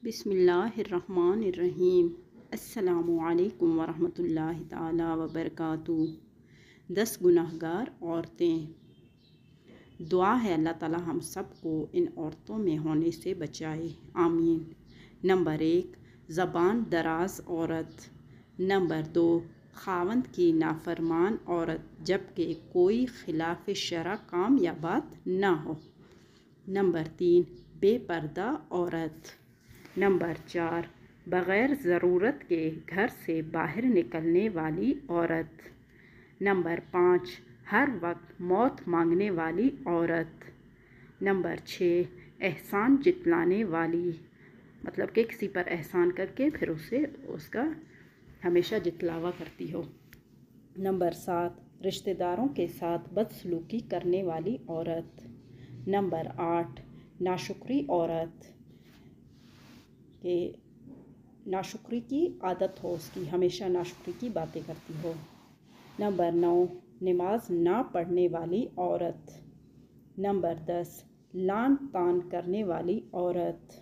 بسم اللہ الرحمن الرحیم۔ السلام علیکم ورحمۃ اللہ تعالی وبرکاتہ۔ 10 گناہگار عورتیں۔ دعا ہے اللہ تعالی ہم سب کو ان عورتوں میں ہونے سے بچائے، آمین۔ نمبر 1، زبان دراز عورت۔ نمبر 2، خاوند کی نافرمان عورت جبکہ کوئی خلاف شرع کام یا بات نہ ہو۔ نمبر 3، بے پردہ عورت۔ نمبر 4، بغیر ضرورت کے گھر سے باہر نکلنے والی عورت۔ نمبر 5، ہر وقت موت مانگنے والی عورت۔ نمبر 6، احسان جتلانے والی، مطلب کہ کسی پر احسان کر کے پھر اس کا ہمیشہ جتلاوا کرتی ہو۔ نمبر 7، رشتہ داروں کے ساتھ بدسلوکی کرنے والی عورت۔ نمبر 8، ناشکری عورت، کہ ناشکری کی عادت ہو، اس کی ہمیشہ ناشکری کی باتیں کرتی ہو۔ نمبر 9، نماز نہ پڑھنے والی عورت۔ نمبر 10، لعن طعن کرنے والی عورت۔